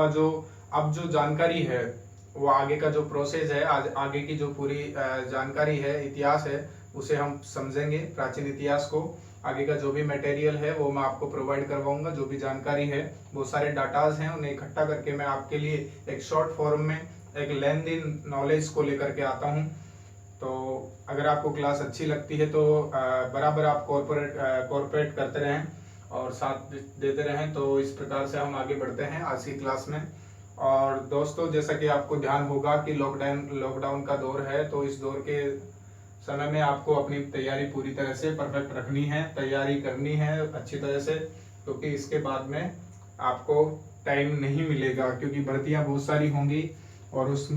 अलावा जो अब जो जानकारी है वो आगे का जो प्रोसेस है, आज आगे की जो पूरी जानकारी है, इतिहास है, उसे हम समझेंगे। प्राचीन इतिहास को आगे का जो भी मटेरियल है वो मैं आपको प्रोवाइड करवाऊंगा। जो भी जानकारी है, वो सारे डाटाज हैं, उन्हें इकट्ठा करके मैं आपके लिए एक शॉर्ट फॉर्म में एक लेंथी नॉलेज को लेकर के आता हूँ। तो अगर आपको क्लास अच्छी लगती है तो बराबर आप कॉर्पोरेट करते रहें और साथ देते रहें। तो इस प्रकार से हम आगे बढ़ते हैं आज की क्लास में। और दोस्तों, जैसा कि आपको ध्यान होगा कि लॉकडाउन का दौर है, तो इस दौर के समय में आपको अपनी तैयारी पूरी तरह से परफेक्ट रखनी है, तैयारी करनी है अच्छी तरह से, क्योंकि इसके बाद में आपको टाइम नहीं मिलेगा, क्योंकि भर्तियां बहुत सारी होंगी और उस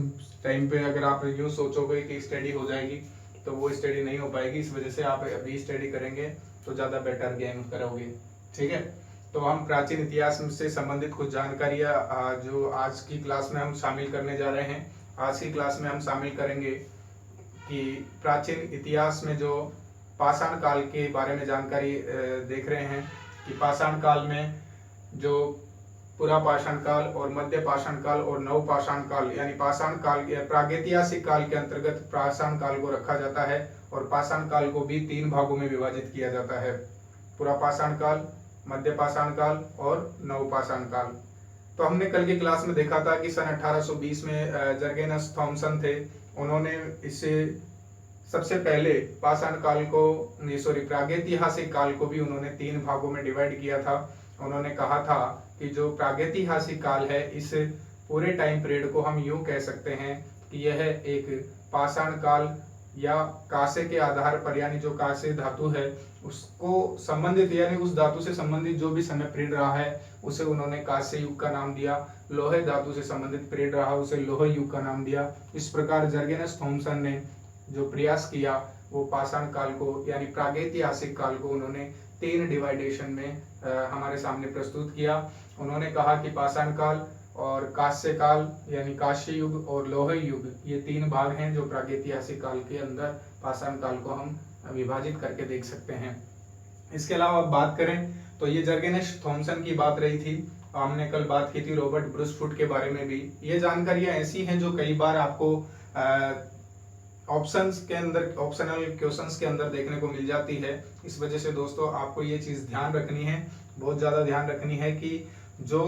टाइम पे अगर आप यूँ सोचोगे कि स्टडी हो जाएगी तो वो स्टडी नहीं हो पाएगी। इस वजह से आप अभी स्टडी करेंगे तो ज़्यादा बेटर गेम करोगे। ठीक है, तो हम प्राचीन इतिहास से संबंधित कुछ जानकारियाँ जो आज की क्लास में हम शामिल करने जा रहे हैं। आज की क्लास में हम शामिल करेंगे कि प्राचीन इतिहास में जो पाषाण काल के बारे में जानकारी देख रहे हैं कि पाषाण काल में जो पुरा पाषाण काल और मध्य पाषाण काल और नव पाषाण काल यानी पाषाण काल प्रागैतिहासिक काल के अंतर्गत पाषाण काल को रखा जाता है और पाषाण काल को भी 3 भागों में विभाजित किया जाता है, पुरा पाषाण काल, मध्य पाषाण काल और नव पाषाण काल। तो हमने कल की क्लास में देखा था कि सन 1820 में जर्गेनस थॉमसन थे, उन्होंने इसे सबसे पहले पाषाण काल को प्रागैतिहासिक काल को भी उन्होंने 3 भागों में डिवाइड किया था। उन्होंने कहा था कि जो प्रागैतिहासिक काल है, इस पूरे टाइम पीरियड को हम यूं कह सकते हैं कि यह एक पाषाण काल या कांसे के आधार पर, यानी जो कांसे धातु है उसको संबंधित, यानी उस धातु से संबंधित जो भी समय पीरियड रहा है उसे उन्होंने कांस्य युग का नाम दिया। लोहे धातु से संबंधित पीरियड रहा उसे लोह युग का नाम दिया। इस प्रकार जर्गेनस थॉमसन ने जो प्रयास किया वो पाषाण काल को यानी प्रागैतिहासिक काल को उन्होंने 3 डिवाइडेशन में हमारे सामने प्रस्तुत किया। उन्होंने कहा कि पाषाण काल और कांस्य काल यानी कांस्य युग और लोह युग, ये 3 भाग हैं जो प्रागैतिहासिक काल के अंदर पाषाण काल को हम विभाजित करके देख सकते हैं। इसके अलावा बात करें तो ये जर्गेनस थॉमसन की बात रही थी। हमने कल बात की थी रॉबर्ट ब्रूसफुट के बारे में भी। ये जानकारियां ऐसी हैं जो कई बार आपको ऑप्शंस के अंदर, ऑप्शनल क्वेश्चंस के अंदर देखने को मिल जाती है। इस वजह से दोस्तों आपको ये चीज ध्यान रखनी है, बहुत ज्यादा ध्यान रखनी है कि जो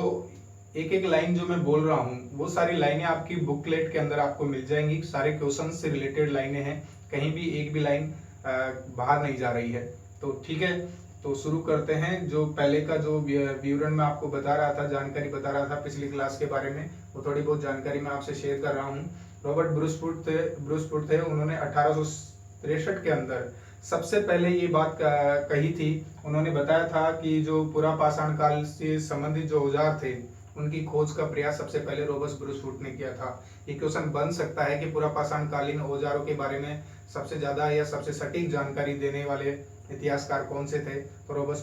एक एक लाइन जो मैं बोल रहा हूँ वो सारी लाइनें आपकी बुकलेट के अंदर आपको मिल जाएंगी। सारे क्वेश्चन से रिलेटेड लाइनें हैं, कहीं भी एक भी लाइन बाहर नहीं जा रही है। तो ठीक है, तो शुरू करते हैं। जो पहले का जो विवरण मैं आपको बता रहा था, जानकारी बता रहा था पिछली क्लास के बारे में, वो थोड़ी बहुत जानकारी मैं आपसे शेयर कर रहा हूँ। रॉबर्ट ब्रूसफुट थे, उन्होंने 1863 के अंदर सबसे पहले ये बात कही थी। उन्होंने बताया था कि जो पुरा पाषाण काल से संबंधित जो औजार थे उनकी खोज का प्रयास सबसे पहले रॉबर्ट ब्रूसफुट ने किया था। ये क्वेश्चन बन सकता है कि पुरा पाषाण कालीन औजारों के बारे में सबसे ज्यादा या सबसे सटीक जानकारी देने वाले इतिहासकार कौन से थे, तो रॉबर्ट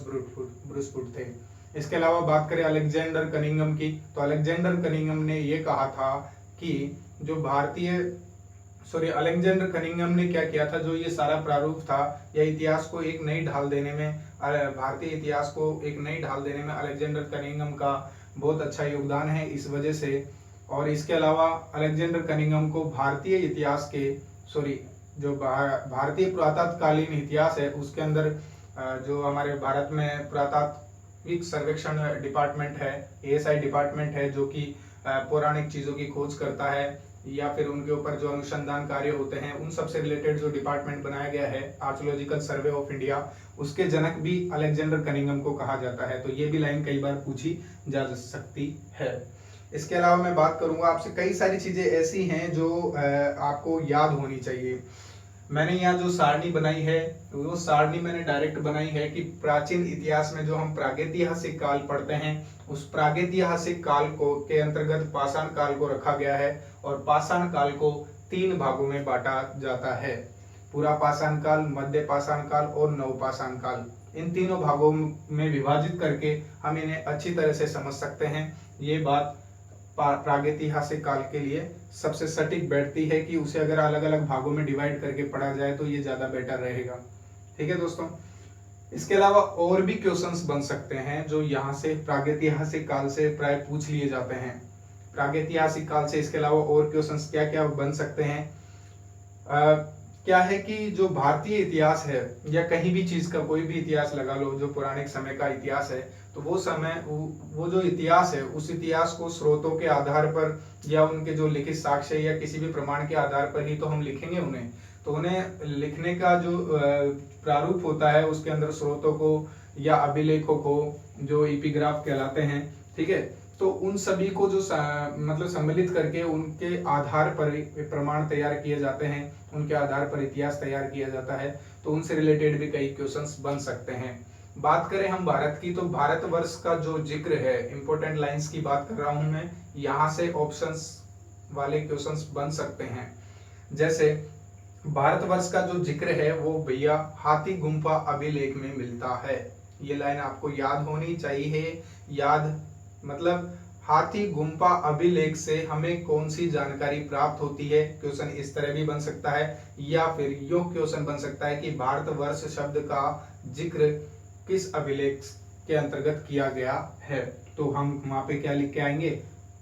ब्रूसफुट थे। इसके अलावा बात करें अलेक्जेंडर कनिंघम की, तो अलेक्जेंडर कनिंघम ने ये कहा था कि जो अलेक्जेंडर कनिंघम ने क्या किया था, जो ये सारा प्रारूप था या इतिहास को एक नई ढाल देने में, भारतीय इतिहास को एक नई ढाल देने में अलेक्जेंडर कनिंघम का बहुत अच्छा योगदान है इस वजह से। और इसके अलावा अलेक्जेंडर कनिंघम को भारतीय इतिहास के जो भारतीय पुरातत्वकालीन इतिहास है उसके अंदर जो हमारे भारत में पुरातात्विक सर्वेक्षण डिपार्टमेंट है, ASI डिपार्टमेंट है, जो कि पौराणिक चीजों की खोज करता है या फिर उनके ऊपर जो अनुसंधान कार्य होते हैं उन सब से रिलेटेड जो डिपार्टमेंट बनाया गया है, आर्कियोलॉजिकल सर्वे ऑफ इंडिया, उसके जनक भी अलेक्जेंडर कनिंघम को कहा जाता है। तो ये भी लाइन कई बार पूछी जा सकती है। इसके अलावा मैं बात करूंगा आपसे, कई सारी चीजें ऐसी हैं जो आपको याद होनी चाहिए। मैंने यहाँ जो सारणी बनाई है वो सारणी मैंने डायरेक्ट बनाई है कि प्राचीन इतिहास में जो हम प्रागैतिहासिक काल पढ़ते हैं उस प्रागैतिहासिक काल को के अंतर्गत पाषाण काल को रखा गया है और पाषाण काल को 3 भागों में बांटा जाता है, पुरा पाषाण काल, मध्य पाषाण काल और नव पाषाण काल। इन तीनों भागों में विभाजित करके हम इन्हें अच्छी तरह से समझ सकते हैं। ये बात प्रागैतिहासिक काल के लिए सबसे सटीक बैठती है कि उसे अगर अलग अलग भागों में डिवाइड करके पढ़ा जाए तो ये ज्यादा बेटर रहेगा। ठीक है दोस्तों, इसके अलावा और भी क्वेश्चंस बन सकते हैं जो यहाँ से प्रागैतिहासिक काल से प्राय पूछ लिए जाते हैं। प्रागैतिहासिक काल से इसके अलावा और क्वेश्चंस क्या क्या बन सकते हैं। क्या है कि जो भारतीय इतिहास है या कहीं भी चीज का कोई भी इतिहास लगा लो, जो पौराणिक समय का इतिहास है, तो वो समय वो जो इतिहास है उस इतिहास को स्रोतों के आधार पर या उनके जो लिखित साक्ष्य या किसी भी प्रमाण के आधार पर ही तो हम लिखेंगे उन्हें। तो उन्हें लिखने का जो प्रारूप होता है उसके अंदर स्रोतों को या अभिलेखों को, जो एपिग्राफ कहलाते हैं, ठीक है, तो उन सभी को जो मतलब सम्मिलित करके उनके आधार पर प्रमाण तैयार किए जाते हैं, उनके आधार पर इतिहास तैयार किया जाता है। तो उनसे रिलेटेड भी कई क्वेश्चंस बन सकते हैं। बात करें हम भारत की, तो भारतवर्ष का जो जिक्र है, इंपॉर्टेंट लाइंस की बात कर रहा हूं मैं, यहाँ से ऑप्शंस वाले क्वेश्चंस बन सकते हैं। जैसे भारतवर्ष का जो जिक्र है वो भैया हाथी गुम्फा अभिलेख में मिलता है। ये लाइन आपको याद होनी चाहिए। याद मतलब हाथी गुम्फा अभिलेख से हमें कौन सी जानकारी प्राप्त होती है। क्वेश्चन इस तरह भी बन सकता है, या फिर यो क्वेश्चन बन सकता है कि भारतवर्ष शब्द का जिक्र किस अभिलेख के अंतर्गत किया गया है। तो हम वहां पे क्या लिख के आएंगे,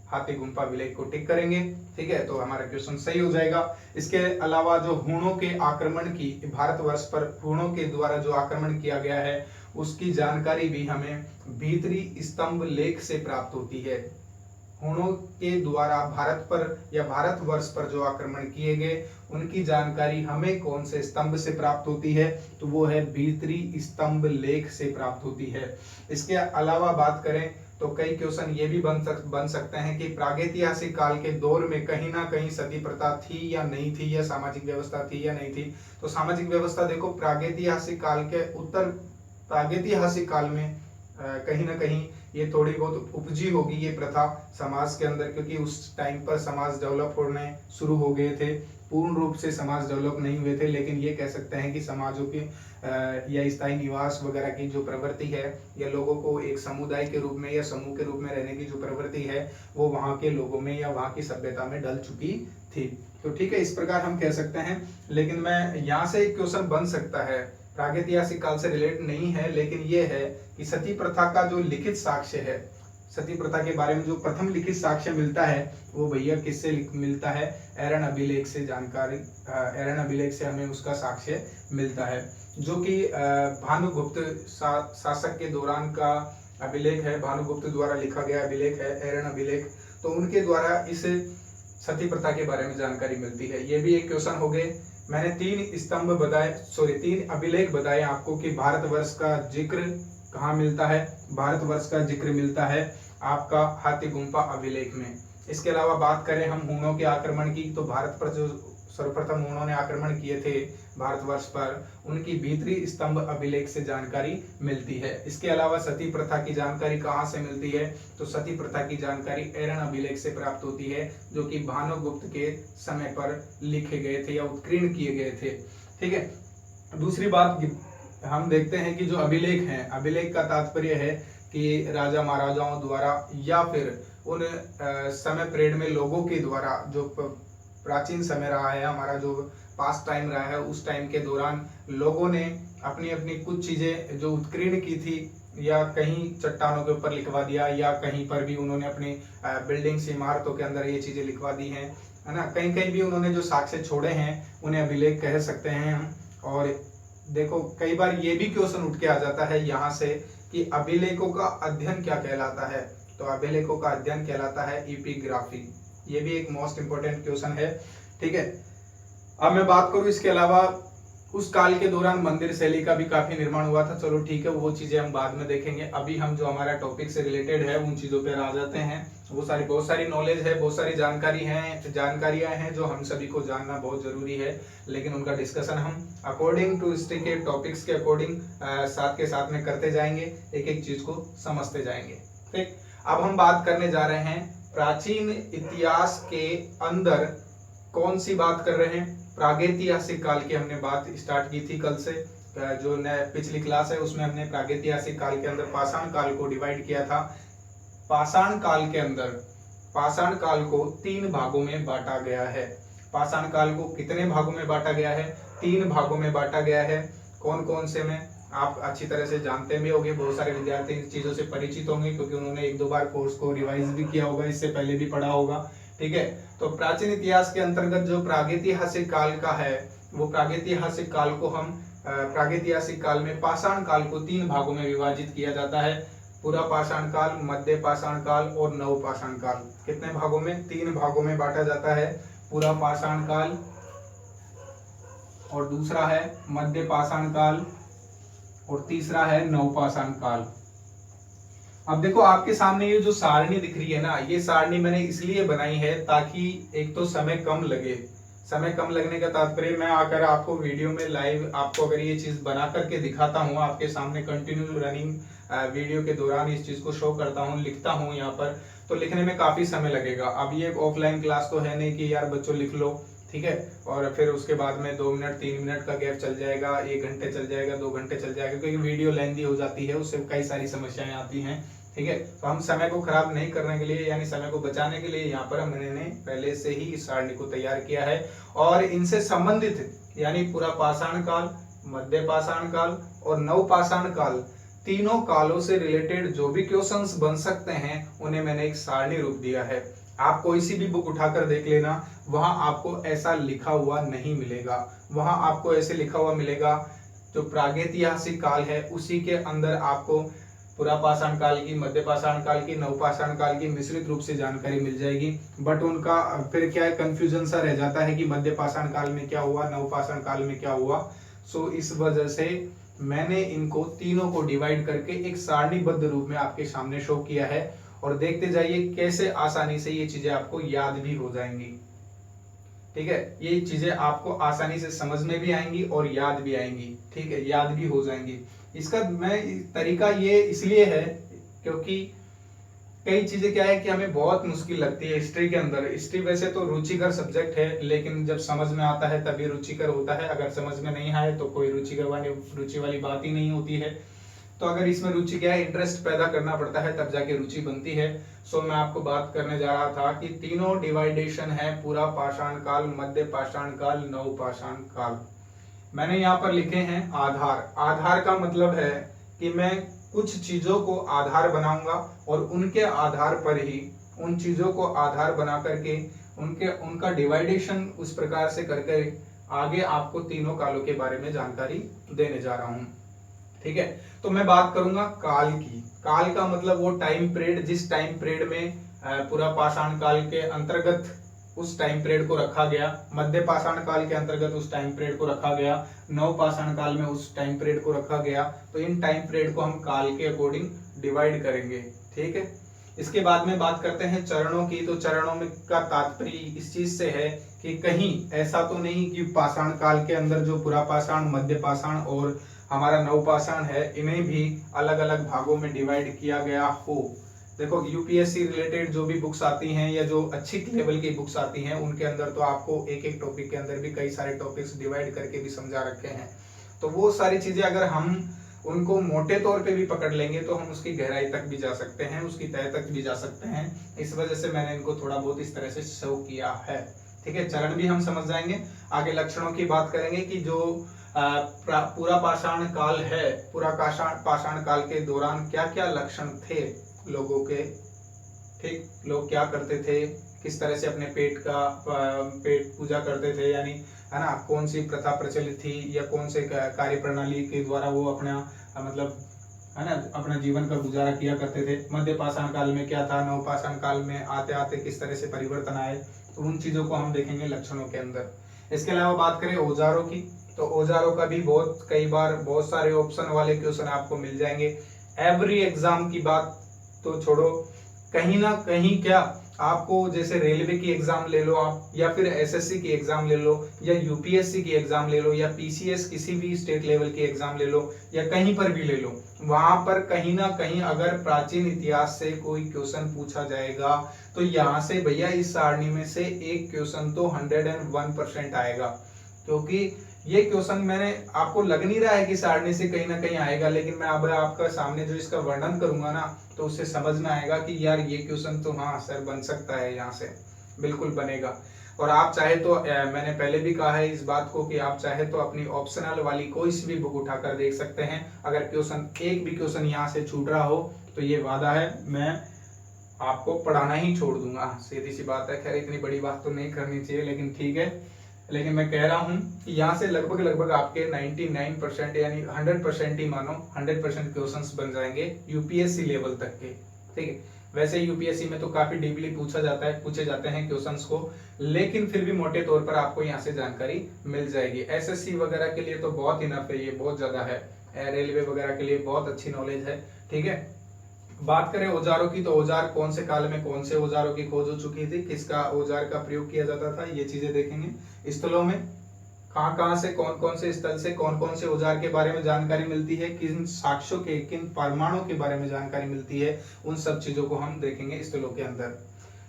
हाथी गुम्फा अभिलेख को टिक करेंगे, ठीक है, तो हमारा क्वेश्चन सही हो जाएगा। इसके अलावा जो हूणों के आक्रमण की, भारतवर्ष पर हूणों के द्वारा जो आक्रमण किया गया है उसकी जानकारी भी हमें भीतरी स्तंभ लेख से प्राप्त होती है। हूणों के द्वारा भारत पर या भारतवर्ष पर जो आक्रमण किए गए उनकी जानकारी हमें कौन से स्तंभ से प्राप्त होती है, तो वो है भीतरी स्तंभ लेख से प्राप्त होती है। इसके अलावा बात करें तो कई क्वेश्चन ये भी बन सकते हैं कि प्रागैतिहासिक काल के दौर में कहीं ना कहीं सती प्रथा थी या नहीं थी, या सामाजिक व्यवस्था थी या नहीं थी। तो सामाजिक व्यवस्था देखो, प्रागैतिहासिक काल के उत्तर प्रागैतिहासिक काल में कहीं ना कहीं ये थोड़ी बहुत उपजी होगी ये प्रथा समाज के अंदर, क्योंकि उस टाइम पर समाज डेवलप होने शुरू हो गए थे। पूर्ण रूप से समाज डेवलप नहीं हुए थे, लेकिन ये कह सकते हैं कि समाजों के या स्थायी निवास वगैरह की जो प्रवृत्ति है, या लोगों को एक समुदाय के रूप में या समूह के रूप में रहने की जो प्रवृत्ति है, वो वहाँ के लोगों में या वहाँ की सभ्यता में डल चुकी थी। तो ठीक है, इस प्रकार हम कह सकते हैं। लेकिन मैं यहाँ से एक क्वेश्चन बन सकता है, प्रागैतिहासिक काल से रिलेट नहीं है, लेकिन ये है कि सती प्रथा का जो लिखित साक्ष्य है, सती प्रथा के बारे में जो प्रथम लिखित साक्ष्य मिलता है वो भैया किससे मिलता है, एरन अभिलेख से जानकारी, एरन अभिलेख से हमें उसका साक्ष्य मिलता है, जो कि भानुगुप्त शासक के दौरान का अभिलेख है। भानुगुप्त द्वारा लिखा गया अभिलेख है एरन अभिलेख। तो उनके द्वारा इस सती प्रथा के बारे में जानकारी मिलती है। ये भी एक क्वेश्चन हो गए। मैंने तीन अभिलेख बताए आपको कि भारतवर्ष का जिक्र कहाँ मिलता है। भारतवर्ष का जिक्र मिलता है आपका हाथी गुम्फा अभिलेख में। इसके अलावा बात करें हम हूणों के आक्रमण की, तो भारत पर जो सर्वप्रथम हूणों ने आक्रमण किए थे भारतवर्ष पर, उनकी भीतरी स्तंभ अभिलेख से जानकारी मिलती है। इसके अलावा सती प्रथा की जानकारी कहाँ से मिलती है, तो सती प्रथा की जानकारी एरन अभिलेख से प्राप्त होती है, जो कि भानुगुप्त के समय पर लिखे गए थे या उत्कीर्ण किए गए थे। ठीक है, दूसरी बात हम देखते हैं कि जो अभिलेख हैं, अभिलेख का तात्पर्य है कि राजा महाराजाओं द्वारा या फिर उन समय पीरियड में लोगों के द्वारा, जो प्राचीन समय रहा है हमारा, जो पास्ट टाइम रहा है, उस टाइम के दौरान लोगों ने अपनी अपनी कुछ चीजें जो उत्कीर्ण की थी, या कहीं चट्टानों के ऊपर लिखवा दिया, या कहीं पर भी उन्होंने अपनी बिल्डिंग्स, इमारतों के अंदर ये चीजें लिखवा दी हैं, है ना। कहीं कहीं भी उन्होंने जो साक्ष्य छोड़े हैं उन्हें अभिलेख कह सकते हैं हम। और देखो, कई बार ये भी क्वेश्चन उठ के आ जाता है यहाँ से कि अभिलेखों का अध्ययन क्या कहलाता है, तो अभिलेखों का अध्ययन कहलाता है एपिग्राफी। ये भी एक मोस्ट इंपोर्टेंट क्वेश्चन है। ठीक है, अब मैं बात करूं इसके अलावा उस काल के दौरान मंदिर शैली का भी काफी निर्माण हुआ था। चलो ठीक है, वो चीजें हम बाद में देखेंगे। अभी हम जो हमारा टॉपिक से रिलेटेड है उन चीजों पर आ जाते हैं। वो सारी बहुत सारी नॉलेज है, बहुत सारी जानकारियां हैं जो हम सभी को जानना बहुत जरूरी है, लेकिन उनका डिस्कशन हम अकॉर्डिंग टू हिस्ट्री के टॉपिक्स के अकॉर्डिंग साथ के साथ में करते जाएंगे, एक एक चीज को समझते जाएंगे। ठीक, अब हम बात करने जा रहे हैं प्राचीन इतिहास के अंदर कौन सी बात कर रहे हैं, प्रागैतिहासिक काल की हमने बात स्टार्ट की थी कल से। जो पिछली क्लास है उसमें हमने प्रागैतिहासिक काल के अंदर पाषाण काल को डिवाइड किया था। पाषाण काल के अंदर पाषाण काल को 3 भागों में बांटा गया है। पाषाण काल को कितने भागों में बांटा गया है? 3 भागों में बांटा गया है। कौन कौन से में? आप अच्छी तरह से जानते भी होंगे, बहुत सारे विद्यार्थी इन चीजों से परिचित होंगे क्योंकि उन्होंने 1-2 बार कोर्स को रिवाइज भी किया होगा, इससे पहले भी पढ़ा होगा। ठीक है, तो प्राचीन इतिहास के अंतर्गत जो प्रागैतिहासिक काल का है, वो प्रागैतिहासिक काल को हम प्रागैतिहासिक काल में पाषाण काल को 3 भागों में विभाजित किया जाता है। पूरा पाषाण काल, मध्य पाषाण काल और नव पाषाण काल। कितने भागों में? 3 भागों में बांटा जाता है। पूरा पाषाण काल और दूसरा है मध्य पाषाण काल और तीसरा है नवपाषाण काल। अब देखो आपके सामने ये जो सारणी दिख रही है ना, ये सारणी मैंने इसलिए बनाई है ताकि एक तो समय कम लगे। समय कम लगने का तात्पर्य मैं आकर आपको वीडियो में लाइव आपको अगर ये चीज बना करके दिखाता हूँ, आपके सामने कंटिन्यू रनिंग वीडियो के दौरान इस चीज को शो करता हूँ, लिखता हूँ यहाँ पर, तो लिखने में काफी समय लगेगा। अब ये ऑफलाइन क्लास तो है नहीं कि यार बच्चों लिख लो, ठीक है, और फिर उसके बाद में 2 मिनट 3 मिनट का गैप चल जाएगा, 1 घंटे चल जाएगा, 2 घंटे चल जाएगा, क्योंकि वीडियो लेंथी हो जाती है, उससे कई सारी समस्याएं आती हैं। ठीक है, तो हम समय को खराब नहीं करने के लिए यानी समय को बचाने के लिए यहाँ पर मैंने पहले से ही इस सारणी को तैयार किया है और इनसे संबंधित यानी पूरा पाषाण काल, मध्य पाषाण काल और नव पाषाण काल, तीनों कालों से रिलेटेड जो भी क्वेश्चंस बन सकते हैं उन्हें मैंने एक सारणी रूप दिया है। आप कोई सी भी बुक उठाकर देख लेना, वहां आपको ऐसा लिखा हुआ नहीं मिलेगा। वहां आपको ऐसे लिखा हुआ मिलेगा जो प्रागैतिहासिक काल है उसी के अंदर आपको पूरा पाषाण काल की, मध्य पाषाण काल की, नवपाषाण काल की मिश्रित रूप से जानकारी मिल जाएगी। बट उनका फिर क्या है, कंफ्यूजन सा रह जाता है कि मध्य पाषाण काल में क्या हुआ, नवपाषाण काल में क्या हुआ। सो इस वजह से मैंने इनको तीनों को डिवाइड करके एक सारणीबद्ध रूप में आपके सामने शो किया है और देखते जाइए कैसे आसानी से ये चीजें आपको याद भी हो जाएंगी। ठीक है, ये चीजें आपको आसानी से समझ में भी आएंगी और याद भी आएंगी। ठीक है, याद भी हो जाएंगी। इसका मैं तरीका ये इसलिए है क्योंकि कई चीजें क्या है कि हमें बहुत मुश्किल लगती है हिस्ट्री के अंदर। हिस्ट्री वैसे तो रुचिकर सब्जेक्ट है, लेकिन जब समझ में आता है तभी रुचिकर होता है। अगर समझ में नहीं आए तो कोई रुचि वाली बात ही नहीं होती है। तो अगर इसमें रुचि क्या है, इंटरेस्ट पैदा करना पड़ता है, तब जाके रुचि बनती है। सो मैं आपको बात करने जा रहा था कि तीनों डिवाइडेशन है, पूरा पाषाण काल, मध्य पाषाण काल, नव पाषाण काल। मैंने यहाँ पर लिखे हैं आधार। आधार का मतलब है कि मैं कुछ चीजों को आधार बनाऊंगा और उनके आधार पर ही, उन चीजों को आधार बना करके उनका डिवाइडेशन उस प्रकार से करके आगे आपको तीनों कालों के बारे में जानकारी देने जा रहा हूं। ठीक है, तो मैं बात करूंगा काल की। काल का मतलब वो टाइम पीरियड जिस टाइम पीरियड में पूरा पाषाण काल के अंतर्गत उस टाइम पीरियड को रखा गया, मध्य पाषाण काल के अंतर्गत उस टाइम पीरियड को रखा गया, नव पाषाण काल में उस टाइम पीरियड को रखा गया। तो इन टाइम पीरियड को हम काल के अकॉर्डिंग डिवाइड करेंगे। ठीक है, इसके बाद में बात करते हैं चरणों की। तो चरणों में का तात्पर्य इस चीज से है कि कहीं ऐसा तो नहीं कि पाषाण काल के अंदर जो पूरा पाषाण, मध्य पाषाण और हमारा नवपाषाण है, इन्हें भी अलग अलग भागों में डिवाइड किया गया हो। देखो यूपीएससी रिलेटेड जो भी बुक्स आती हैं या जो अच्छी लेवल की बुक्स आती हैं, उनके अंदर तो आपको एक एक टॉपिक के अंदर भी कई सारे टॉपिक्स डिवाइड करके भी समझा रखे हैं। तो वो सारी चीजें अगर हम उनको मोटे तौर पे भी पकड़ लेंगे तो हम उसकी गहराई तक भी जा सकते हैं, उसकी तह तक भी जा सकते हैं। इस वजह से मैंने इनको थोड़ा बहुत इस तरह से शो किया है। ठीक है, चरण भी हम समझ जाएंगे। आगे लक्षणों की बात करेंगे कि जो पूरा पाषाण काल है, पूरा पाषाण काल के दौरान क्या क्या लक्षण थे लोगों के। ठीक, लोग क्या करते थे, किस तरह से अपने पेट पूजा करते थे, यानी है ना, कौन सी प्रथा प्रचलित थी या कौन से कार्य प्रणाली के द्वारा वो अपना मतलब है ना अपना जीवन का गुजारा किया करते थे। मध्य पाषाण काल में क्या था, नव पाषाण काल में आते आते किस तरह से परिवर्तन आए, तो उन चीजों को हम देखेंगे लक्षणों के अंदर। इसके अलावा बात करें औजारों की, तो औजारों का भी कई बार बहुत सारे ऑप्शन वाले क्वेश्चन आपको मिल जाएंगे। एवरी एग्जाम की बात तो छोड़ो, कहीं ना कहीं क्या आपको जैसे रेलवे की एग्जाम ले लो आप, या फिर एसएससी की एग्जाम ले लो, या यूपीएससी की एग्जाम ले लो, या पीसीएस किसी भी स्टेट लेवल की एग्जाम ले लो, या कहीं पर भी ले लो, वहां पर कहीं ना कहीं अगर प्राचीन इतिहास से कोई क्वेश्चन पूछा जाएगा तो यहाँ से भैया इस सारणी में से एक क्वेश्चन तो 101% आएगा। क्योंकि ये क्वेश्चन मैंने आपको लग नहीं रहा है कि सारणी से कहीं ना कहीं आएगा, लेकिन मैं अब आपका सामने जो इसका वर्णन करूंगा ना, तो उससे समझ में आएगा कि यार ये क्वेश्चन तो हाँ सर बन सकता है, यहाँ से बिल्कुल बनेगा। और आप चाहे तो मैंने पहले भी कहा है इस बात को कि आप चाहे तो अपनी ऑप्शनल वाली कोई सी भी बुक उठाकर देख सकते हैं। अगर क्वेश्चन एक भी क्वेश्चन यहाँ से छूट रहा हो तो ये वादा है मैं आपको पढ़ाना ही छोड़ दूंगा। सीधी सी बात है, खैर इतनी बड़ी बात तो नहीं करनी चाहिए, लेकिन ठीक है। लेकिन मैं कह रहा हूं कि यहाँ से लगभग लगभग आपके 99% यानी 100% ही मानो 100% क्वेश्चंस बन जाएंगे यूपीएससी लेवल तक के। ठीक है, वैसे यूपीएससी में तो काफी डीपली पूछे जाते हैं क्वेश्चंस को, लेकिन फिर भी मोटे तौर पर आपको यहाँ से जानकारी मिल जाएगी। एसएससी वगैरह के लिए तो बहुत इनफ है, ये बहुत ज्यादा है। रेलवे वगैरह के लिए बहुत अच्छी नॉलेज है। ठीक है, बात करें औजारों की, तो औजार कौन से काल में कौन से औजारों की खोज हो चुकी थी, किसका औजार का प्रयोग किया जाता था, ये चीजें देखेंगे। स्थलों में कहां से कौन से स्थल से कौन से औजार के बारे में जानकारी मिलती है, किन साक्ष्यों के किन परमाणुओं के बारे में जानकारी मिलती है, उन सब चीजों को हम देखेंगे स्थलों के अंदर।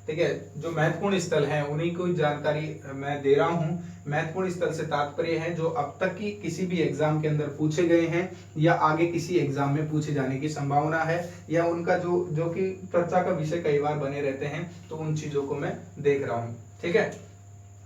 ठीक है, जो महत्वपूर्ण स्थल हैं उन्हीं को जानकारी मैं दे रहा हूं। महत्वपूर्ण स्थल से तात्पर्य है जो अब तक की किसी भी एग्जाम के अंदर पूछे गए हैं या आगे किसी एग्जाम में पूछे जाने की संभावना है, या उनका जो कि चर्चा का विषय कई बार बने रहते हैं, तो उन चीजों को मैं देख रहा हूं। ठीक है,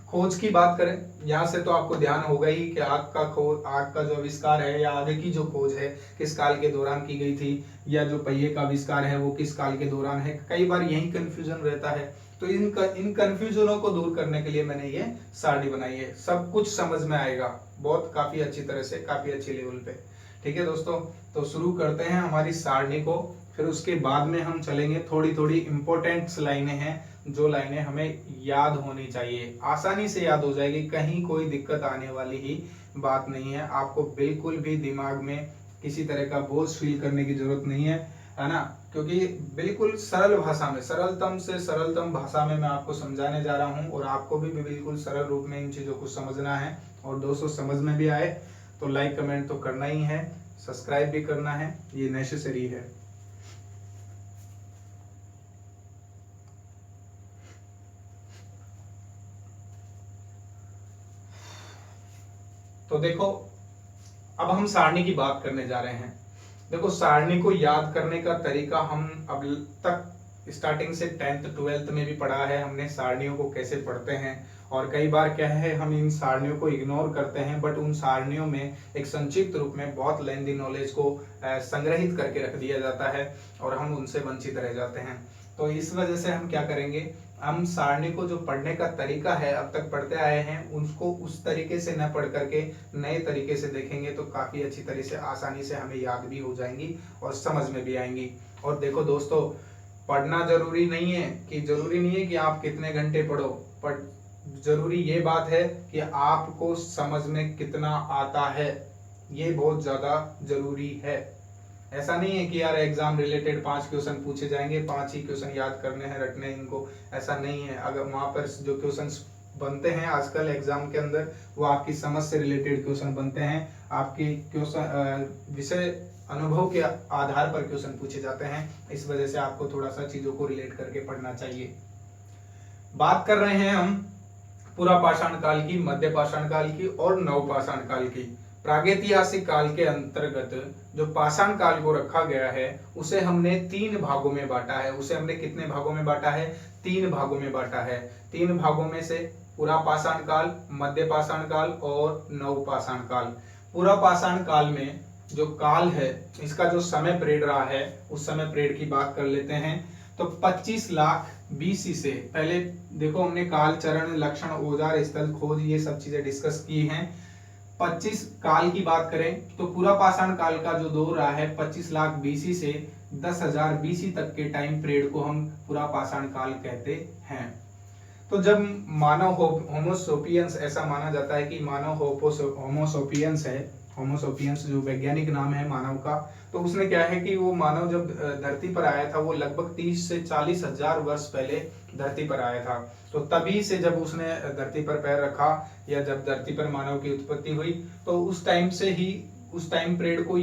खोज की बात करें, यहाँ से तो आपको ध्यान होगा ही कि आग का जो आविष्कार है या आगे की जो खोज है किस काल के दौरान की गई थी, या जो पहिए का आविष्कार है वो किस काल के दौरान है। कई बार यही कंफ्यूजन रहता है, तो इन कंफ्यूजनों को दूर करने के लिए मैंने ये सारणी बनाई है। सब कुछ समझ में आएगा बहुत काफी अच्छी तरह से, काफी अच्छी लेवल पे। ठीक है दोस्तों, तो शुरू करते हैं हमारी सारणी को। फिर उसके बाद में हम चलेंगे, थोड़ी थोड़ी इंपॉर्टेंट लाइनें हैं जो लाइनें हमें याद होनी चाहिए, आसानी से याद हो जाएगी, कहीं कोई दिक्कत आने वाली ही बात नहीं है। आपको बिल्कुल भी दिमाग में किसी तरह का बोझ फील करने की जरूरत नहीं है ना, क्योंकि बिल्कुल सरल भाषा में, सरलतम से सरलतम भाषा में मैं आपको समझाने जा रहा हूं, और आपको भी बिल्कुल सरल रूप में इन चीजों को समझना है। और दोस्तों समझ में भी आए तो लाइक कमेंट तो करना ही है, सब्सक्राइब भी करना है, ये नेसेसरी है। तो देखो, अब हम सारणी की बात करने जा रहे हैं। देखो, सारणी को याद करने का तरीका हम अब तक स्टार्टिंग से 10th 12th में भी पढ़ा है हमने, सारणियों को कैसे पढ़ते हैं। और कई बार क्या है, हम इन सारणियों को इग्नोर करते हैं, बट उन सारणियों में एक संक्षिप्त रूप में बहुत लेंदी नॉलेज को संग्रहित करके रख दिया जाता है, और हम उनसे वंचित रह जाते हैं। तो इस वजह से हम क्या करेंगे, हम सारणी को जो पढ़ने का तरीका है अब तक पढ़ते आए हैं, उसको उस तरीके से न पढ़ करके नए तरीके से देखेंगे तो काफी अच्छी तरह से आसानी से हमें याद भी हो जाएंगी और समझ में भी आएंगी। और देखो दोस्तों, पढ़ना जरूरी नहीं है कि आप कितने घंटे पढ़ो, पर जरूरी ये बात है कि आपको समझ में कितना आता है, ये बहुत ज्यादा जरूरी है। ऐसा नहीं है कि यार एग्जाम रिलेटेड 5 क्वेश्चन पूछे जाएंगे, 5 ही क्वेश्चन याद करने हैं, रटने हैं इनको, ऐसा नहीं है। अगर वहां पर जो क्वेश्चंस बनते हैं आजकल एग्जाम के अंदर, वो आपकी समझ से रिलेटेड क्वेश्चन बनते हैं, आपकी क्वेश्चन विषय अनुभव के आधार पर क्वेश्चन पूछे जाते हैं। इस वजह से आपको थोड़ा सा चीजों को रिलेट करके पढ़ना चाहिए। बात कर रहे हैं हम पूरा पाषाण काल की, मध्य पाषाण काल की और नव पाषाण काल की। प्रागैतिहासिक काल के अंतर्गत जो पाषाण काल को रखा गया है उसे हमने 3 भागों में बांटा है। उसे हमने कितने भागों में बांटा है, 3 भागों में बांटा है। 3 भागों में से पूरा पाषाण काल, मध्य पाषाण काल और नव पाषाण काल। पूरा पाषाण काल में जो काल है, इसका जो समय पीरियड रहा है, उस समय पीरियड की बात कर लेते हैं। तो 25 लाख बीसी से पहले देखो, हमने काल, चरण, लक्षण, औजार, स्थल, खोज, ये सब चीजें डिस्कस की हैं। 25 काल की बात करें तो पूरा पाषाण काल का जो दौर रहा है 25 लाख बीसी से 10,000 बीसी तक के टाइम पीरियड को हम पूरा पाषाण काल कहते हैं। तो जब मानव होमोसोपियंस, ऐसा माना जाता है कि मानव होमोसोपियंस है, होमोसोपियंस जो वैज्ञानिक नाम है मानव का, तो उसने क्या है कि वो मानव जब धरती पर आया था वो लगभग 30 से 40 हजार वर्ष पहले धरती पर आया था। तो तभी से जब उसने धरती पर पैर रखा, या जब धरती पर मानव की उत्पत्ति हुई, तो उस टाइम से ही, उस टाइम पीरियड को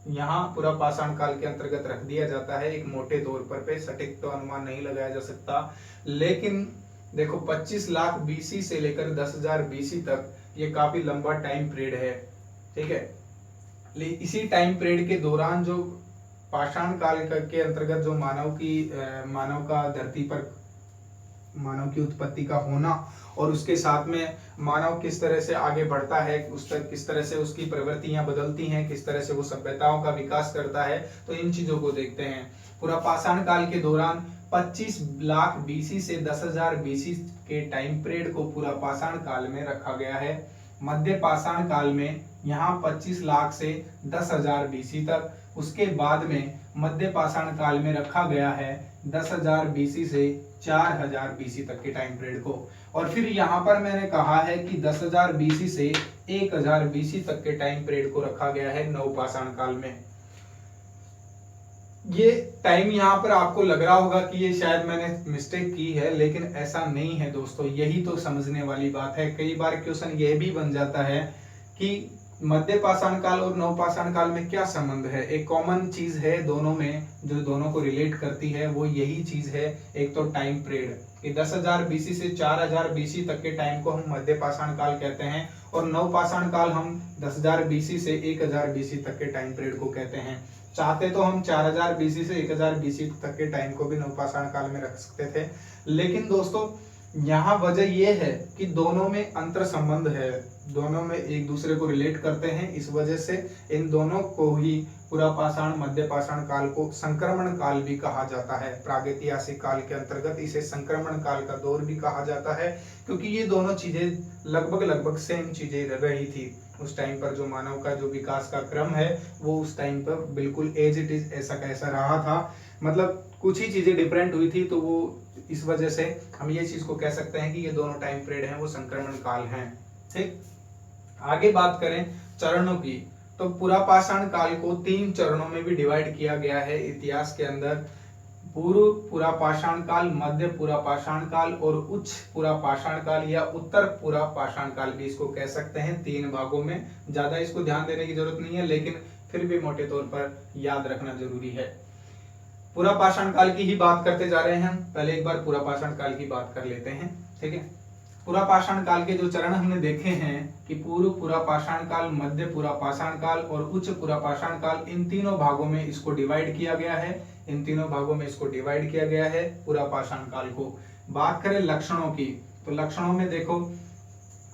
यहाँ पूरा पाषाण काल के अंतर्गत रख दिया जाता है। एक मोटे तौर पर पे सटीक तो अनुमान नहीं लगाया जा सकता, लेकिन देखो 25 लाख बीसी से लेकर 10,000 बीसी तक ये काफी लंबा टाइम पीरियड है। ठीक है, इसी टाइम पीरियड के दौरान जो पाषाण काल के अंतर्गत जो मानव का धरती पर मानव की उत्पत्ति का होना और उसके साथ में मानव किस तरह से आगे बढ़ता है, उस तक किस तरह से उसकी प्रवृत्तियां बदलती हैं, किस तरह से वो सभ्यताओं का विकास करता है, तो इन चीजों को देखते हैं। पूरा पाषाण काल के दौरान 25 लाख बीसी से 10,000 बीसी के टाइम पीरियड को पूरा पाषाण काल में रखा गया है। मध्य पाषाण काल में यहाँ 25 लाख से 10,000 बीसी तक, उसके बाद में मध्य पाषाण काल में रखा गया है 10,000 बीसी से 4,000 बीसी तक के टाइम पीरियड को। और फिर यहाँ पर मैंने कहा है कि 10,000 बीसी से 1,000 बीसी तक के टाइम पीरियड को रखा गया है नवपाषाण काल में। ये टाइम यहाँ पर आपको लग रहा होगा कि ये शायद मैंने मिस्टेक की है, लेकिन ऐसा नहीं है दोस्तों, यही तो समझने वाली बात है। कई बार क्वेश्चन ये भी बन जाता है कि मध्य पाषाण काल और नवपाषाण काल में क्या संबंध है। एक कॉमन चीज है दोनों में, जो दोनों को रिलेट करती है, वो यही चीज है। एक तो टाइम पीरियड कि 10,000 बीसी से 4,000 बीसी तक के टाइम को हम मध्य पाषाण काल कहते हैं, और नवपाषाण काल हम 10,000 बीसी से 1,000 बीसी तक के टाइम पीरियड को कहते हैं। चाहते तो हम 4,000 बीसी से 1,000 बीसी तक के टाइम को भी नवपाषाण काल में रख सकते थे, लेकिन दोस्तों यहाँ वजह यह है कि दोनों में अंतर संबंध है, दोनों में एक दूसरे को रिलेट करते हैं। इस वजह से इन दोनों को ही पूरा पाषाण मध्य पाषाण काल को संक्रमण काल भी कहा जाता है। प्रागैतिहासिक काल के अंतर्गत इसे संक्रमण काल का दौर भी कहा जाता है, क्योंकि ये दोनों चीजें लगभग सेम चीजें रही थी। उस टाइम पर जो मानव का जो विकास का क्रम है वो उस टाइम पर बिल्कुल एज इट इज ऐसा कैसा रहा था, मतलब कुछ ही चीजें डिफरेंट हुई थी। तो वो इस वजह से हम ये चीज को कह सकते हैं कि ये दोनों टाइम पीरियड हैं वो संक्रमण काल हैं। ठीक, आगे बात करें चरणों की, तो पूरा पाषाण काल को 3 चरणों में भी डिवाइड किया गया है इतिहास के अंदर। पूर्व पूरा पाषाण काल, मध्य पूरा पाषाण काल और उच्च पूरा पाषाण काल या उत्तर पूरा पाषाण काल भी इसको कह सकते हैं। 3 भागों में, ज्यादा इसको ध्यान देने की जरूरत नहीं है, लेकिन फिर भी मोटे तौर पर याद रखना जरूरी है। पूरा पाषाण काल की ही बात करते जा रहे हैं हम, पहले एक बार पूरा पाषाण काल की बात कर लेते हैं। ठीक है, पूरा पाषाण काल के जो चरण हमने देखे हैं कि पूर्व पूरा पाषाण काल, मध्य पूरा पाषाण काल और उच्च पूरा पाषाण काल, इन तीनों भागों में इसको डिवाइड किया गया है। इन तीनों भागों में इसको डिवाइड किया गया है पूरा पाषाण काल को। बात करें लक्षणों की, तो लक्षणों में देखो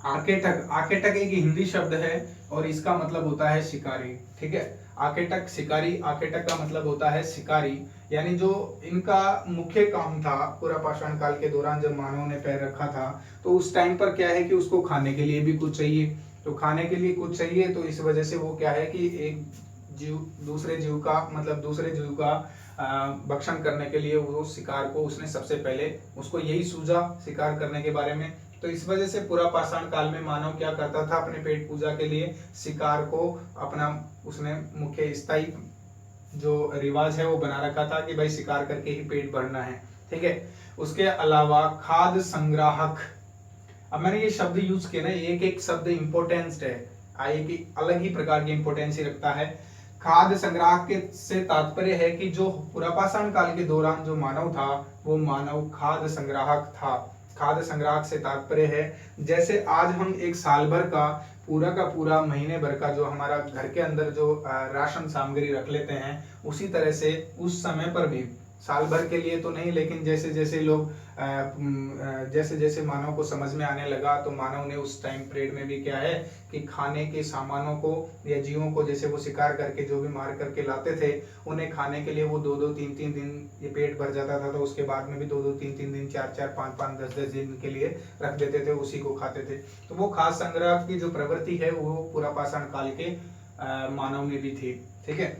आकेटक, आकेटक एक हिंदी शब्द है और इसका मतलब होता है शिकारी। ठीक है, आकेटक शिकारी, आकेटक का मतलब होता है शिकारी, यानी जो इनका मुख्य काम था पूरा पाषाण काल के दौरान जब मानव ने पैर रखा था, तो उस टाइम पर क्या है कि उसको खाने के लिए भी कुछ चाहिए। तो खाने के लिए कुछ चाहिए, तो इस वजह से वो क्या है कि एक जीव दूसरे जीव का, मतलब दूसरे जीव का भक्षण करने के लिए वो शिकार को, उसने सबसे पहले उसको यही सूझा शिकार करने के बारे में। तो इस वजह से पूरा पाषाण काल में मानव क्या करता था, अपने पेट पूजा के लिए शिकार को अपना उसने मुख्य स्थायी जो रिवाज है वो बना रखा था कि भाई शिकार करके ही पेट भरना है। ठीक है, उसके अलावा खाद्य संग्राहक, अब मैंने ये शब्द यूज किया ना, एक एक शब्द इंपोर्टेंस है, एक अलग ही प्रकार की इंपोर्टेंस ही रखता है। खाद्य संग्राहक के से तात्पर्य है कि जो पूरा पाषाण काल के दौरान जो मानव था वो मानव खाद्य संग्राहक था। खाद्य संग्राहक से तात्पर्य है जैसे आज हम एक साल भर का पूरा महीने भर का जो हमारा घर के अंदर जो राशन सामग्री रख लेते हैं, उसी तरह से उस समय पर भी साल भर के लिए तो नहीं, लेकिन जैसे जैसे लोग जैसे जैसे मानव को समझ में आने लगा, तो मानव ने उस टाइम पीरियड में भी क्या है कि खाने के सामानों को या जीवों को, जैसे वो शिकार करके जो भी मार करके लाते थे, उन्हें खाने के लिए वो 2-2, 3-3 दिन ये पेट भर जाता था, तो उसके बाद में भी 2-2, 3-3 दिन, 4-4, 5-5, 10-10 दिन के लिए रख देते थे, उसी को खाते थे। तो वो खाद्य संग्रह की जो प्रवृत्ति है वो पूरा पाषाण काल के मानव में भी थी। ठीक है,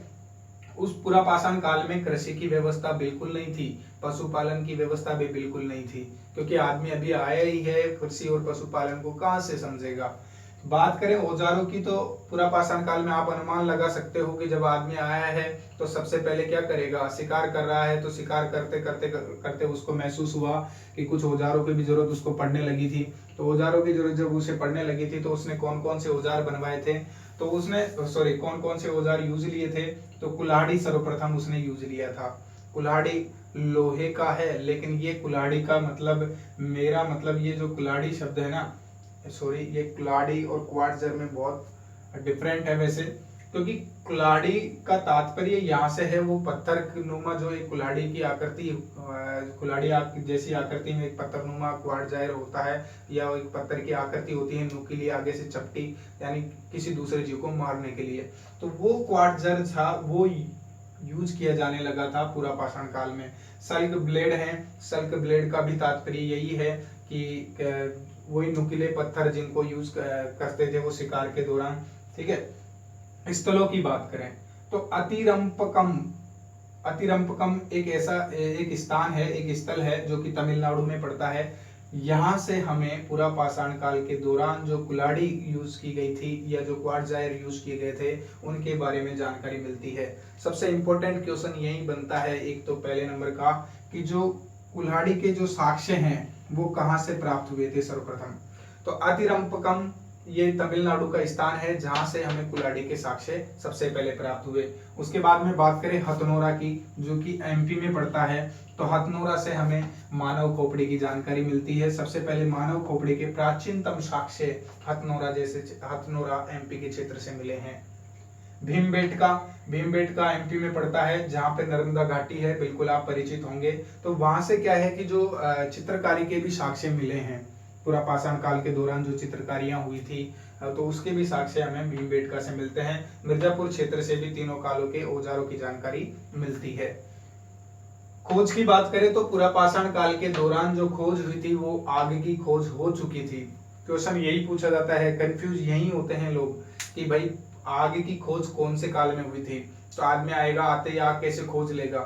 उस पूरा पाषाण काल में कृषि की व्यवस्था बिल्कुल नहीं थी, पशुपालन की व्यवस्था भी बिल्कुल नहीं थी, क्योंकि आदमी अभी आया ही है, कृषि और पशुपालन को कहाँ से समझेगा। बात करें औजारों की, तो पूरा पाषाण काल में आप अनुमान लगा सकते हो कि जब आदमी आया है तो सबसे पहले क्या करेगा, शिकार कर रहा है, तो शिकार करते करते करते उसको महसूस हुआ कि कुछ औजारों की भी जरूरत उसको पड़ने लगी थी। तो औजारों की जरूरत जब उसे पड़ने लगी थी, तो उसने कौन कौन से औजार बनवाए थे, तो उसने कौन कौन से औजार यूज लिए थे, तो कुल्हाड़ी सर्वप्रथम उसने यूज लिया था। कुल्हाड़ी लोहे का है, लेकिन ये कुल्हाड़ी का मतलब, मेरा मतलब ये जो कुल्हाड़ी शब्द है ना, ये कुल्हाड़ी और क्वार्ट्जर में बहुत डिफरेंट है वैसे। क्योंकि कुल्हाड़ी का तात्पर्य यहाँ से है वो पत्थर नुमा जो एक कुल्हाड़ी की आकृति, कुल्हाड़ी जैसी आकृति में एक पत्थर नुमा क्वार्ट जायर होता है, या एक पत्थर की आकृति होती है नुकीली आगे से चपटी, यानी किसी दूसरे जीव को मारने के लिए। तो वो क्वार्ट जायर था, वो यूज किया जाने लगा था पूरा पाषाण काल में। सल्क ब्लेड है, सल्क ब्लेड का भी तात्पर्य यही है कि वही नुकीले पत्थर जिनको यूज करते थे वो शिकार के दौरान। ठीक है। स्थलों की बात करें तो अतिरंपकम, अतिरंपकम एक स्थान है, एक स्थल है जो कि तमिलनाडु में पड़ता है। यहाँ से हमें पूरा पाषाण काल के दौरान जो कुल्हाड़ी यूज की गई थी या जो क्वार्ट जायर यूज किए गए थे उनके बारे में जानकारी मिलती है। सबसे इंपॉर्टेंट क्वेश्चन यही बनता है एक तो पहले नंबर का कि जो कुल्हाड़ी के जो साक्ष्य हैं वो कहाँ से प्राप्त हुए थे सर्वप्रथम। तो अतिरंपकम ये तमिलनाडु का स्थान है जहां से हमें कुल्हाड़ी के साक्ष्य सबसे पहले प्राप्त हुए। उसके बाद में बात करें हथनोरा की जो कि एमपी में पड़ता है, तो हथनोरा से हमें मानव खोपड़ी की जानकारी मिलती है। सबसे पहले मानव खोपड़ी के प्राचीनतम साक्ष्य हथनोरा एमपी के क्षेत्र से मिले हैं। भीमबेटका एमपी में पड़ता है जहाँ पे नर्मदा घाटी है, बिल्कुल आप परिचित होंगे। तो वहां से क्या है कि जो चित्रकारी के भी साक्ष्य मिले हैं, पूरा पाषाण काल के दौरान जो चित्रकारियां हुई थी तो उसके भी साक्ष्य हमें भीमबेटका से मिलते हैं। मिर्जापुर क्षेत्र से भी तीनों कालों के औजारों की जानकारी मिलती है। खोज की बात करें तो पूरा पाषाण काल के दौरान जो खोज हुई थी वो आग की खोज हो चुकी थी। क्वेश्चन यही पूछा जाता है, कंफ्यूज यही होते हैं लोग कि भाई आग की खोज कौन से काल में हुई थी। तो आदमी आएगा, आते ही आग कैसे खोज लेगा,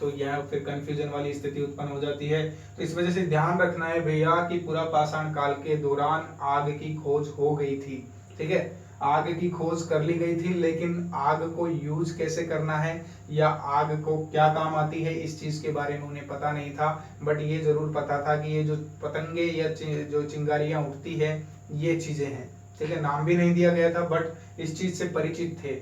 तो यह फिर कंफ्यूजन वाली स्थिति उत्पन्न हो जाती है। तो इस वजह से ध्यान रखना है भैया कि पूरा पाषाण काल के दौरान आग की खोज हो गई थी। ठीक है, आग की खोज कर ली गई थी, लेकिन आग को यूज कैसे करना है या आग को क्या काम आती है इस चीज के बारे में उन्हें पता नहीं था। बट ये जरूर पता था कि ये जो पतंगे या जो चिंगारियां उठती है ये चीजें हैं। ठीक है, नाम भी नहीं दिया गया था बट इस चीज से परिचित थे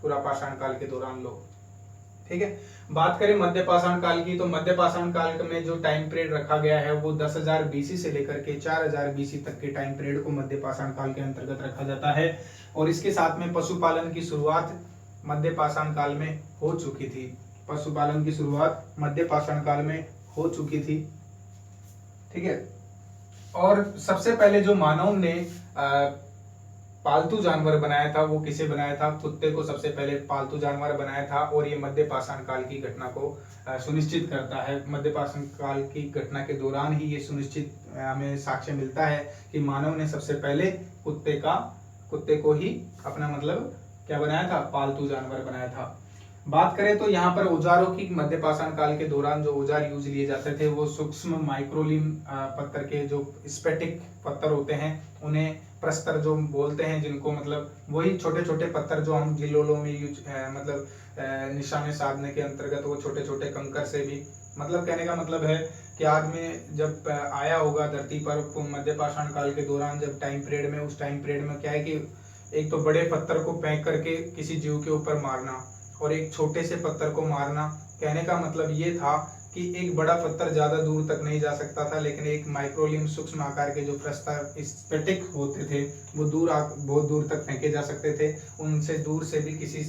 पूरा पाषाण काल के दौरान लोग। ठीक है, बात करें मध्य पाषाण काल की, तो मध्य पाषाण काल में जो टाइम पीरियड रखा गया है वो 10,000 बीसी से लेकर के 4,000 बीसी तक के टाइम पीरियड को मध्य पाषाण काल के अंतर्गत रखा जाता है। और इसके साथ में पशुपालन की शुरुआत मध्य पाषाण काल में हो चुकी थी। पशुपालन की शुरुआत मध्य पाषाण काल में हो चुकी थी। ठीक है, और सबसे पहले जो मानव ने पालतू जानवर बनाया था वो किसे बनाया था? कुत्ते को सबसे पहले पालतू जानवर बनाया था। और ये मध्य पाषाण काल की घटना को सुनिश्चित करता है। मध्य पाषाण काल की घटना के दौरान ही ये सुनिश्चित हमें साक्ष्य मिलता है कि मानव ने सबसे पहले कुत्ते को ही अपना मतलब क्या बनाया था? पालतू जानवर बनाया था। बात करें तो यहाँ पर औजारों की, मध्य पाषाण काल के दौरान जो औजार यूज लिए जाते थे वो सूक्ष्म माइक्रोलिम पत्थर के जो स्फटिक पत्थर होते हैं उन्हें प्रस्तर जो बोलते हैं, जिनको मतलब वही छोटे छोटे पत्थर जो हम गिलोलों में यूज निशाने साधने के अंतर्गत वो छोटे छोटे कंकर से भी, मतलब कहने का मतलब है कि आदमी जब आया होगा धरती पर मध्य पाषाण काल के दौरान जब टाइम पीरियड में, उस टाइम पीरियड में क्या है कि एक तो बड़े पत्थर को फेंक करके किसी जीव के ऊपर मारना और एक छोटे से पत्थर को मारना। कहने का मतलब ये था कि एक बड़ा पत्थर ज्यादा दूर तक नहीं जा सकता था, लेकिन एक माइक्रोलिम सूक्ष्म आकार के जो प्रस्तर स्फटिक होते थे वो बहुत दूर तक फेंके जा सकते थे। उनसे दूर से भी किसी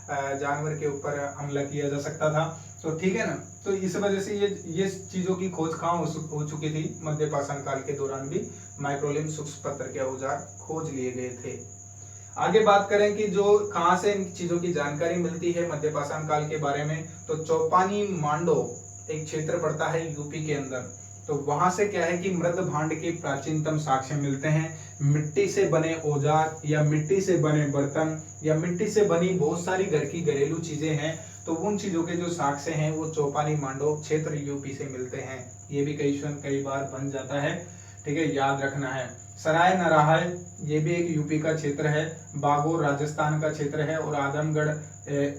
जानवर के ऊपर हमला किया जा सकता था। तो ठीक है ना, तो इस वजह से ये चीजों की खोज कहाँ हो चुकी थी? मध्य पाषाण काल के दौरान भी माइक्रोलिम सूक्ष्म पत्थर के औजार खोज लिए गए थे। आगे बात करें कि जो कहां से इन चीजों की जानकारी मिलती है मध्य पाषाण काल के बारे में, तो चौपानी मांडो एक क्षेत्र पड़ता है यूपी के अंदर। तो वहां से क्या है कि मृद भांड के प्राचीनतम साक्ष्य मिलते हैं। मिट्टी से बने औजार या मिट्टी से बने बर्तन या मिट्टी से बनी बहुत सारी घर की घरेलू चीजें हैं, तो उन चीजों के जो साक्ष्य हैं वो चौपानी मांडो क्षेत्र यूपी से मिलते हैं। ये भी कई बार बन जाता है। ठीक है, याद रखना है। सराय नराहल ये भी एक यूपी का क्षेत्र है। बागोर राजस्थान का क्षेत्र है और आदमगढ़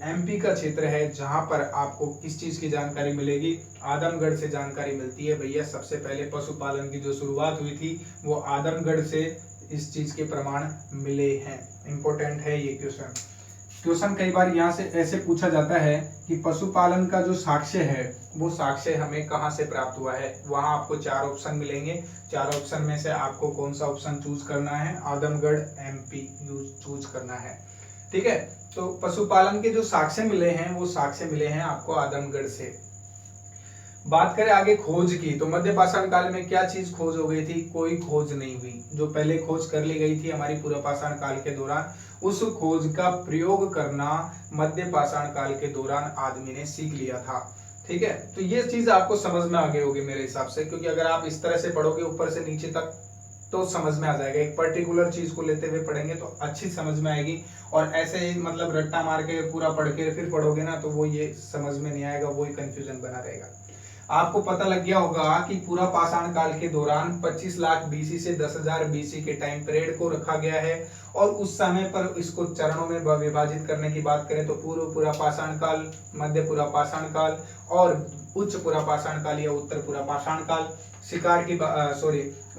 एमपी का क्षेत्र है। जहां पर आपको किस चीज की जानकारी मिलेगी? आदमगढ़ से जानकारी मिलती है भैया। सबसे पहले पशुपालन की जो शुरुआत हुई थी वो आदमगढ़ से इस चीज के प्रमाण मिले हैं। इंपॉर्टेंट है ये क्वेश्चन कई बार यहाँ से ऐसे पूछा जाता है कि पशुपालन का जो साक्ष्य है वो साक्ष्य हमें कहाँ से प्राप्त हुआ है। वहां आपको 4 ऑप्शन मिलेंगे। 4 ऑप्शन में से आपको कौन सा ऑप्शन चूज करना है? आदमगढ़ एमपी चूज करना है। ठीक है, तो पशुपालन के जो साक्ष्य मिले हैं वो साक्ष्य मिले हैं आपको आदमगढ़ से। बात करें आगे खोज की, तो मध्य पाषाण काल में क्या चीज खोज हो गई थी? कोई खोज नहीं हुई। जो पहले खोज कर ली गई थी हमारी पूर्व पाषाण काल के दौरान, उस खोज का प्रयोग करना मध्य पाषाण काल के दौरान आदमी ने सीख लिया था। ठीक है, तो ये चीज आपको समझ में आ गई होगी मेरे हिसाब से, क्योंकि अगर आप इस तरह से पढ़ोगे ऊपर से नीचे तक तो समझ में आ जाएगा। एक पर्टिकुलर चीज को लेते हुए पढ़ेंगे तो अच्छी समझ में आएगी, और ऐसे ही मतलब रट्टा मार के पूरा पढ़ के फिर पढ़ोगे ना तो वो ये समझ में नहीं आएगा, वही कंफ्यूजन बना रहेगा। आपको पता लग गया होगा कि पूरा पाषाण काल के दौरान 25 लाख बीसी से 10,000 बीसी के टाइम पीरियड को रखा गया है, और उस समय पर इसको चरणों में विभाजित करने की बात करें तो पूरा पाषाण काल, मध्य पूरा पाषाण काल और उच्च पूरा पाषाण काल या उत्तर पूरा पाषाण काल। शिकार की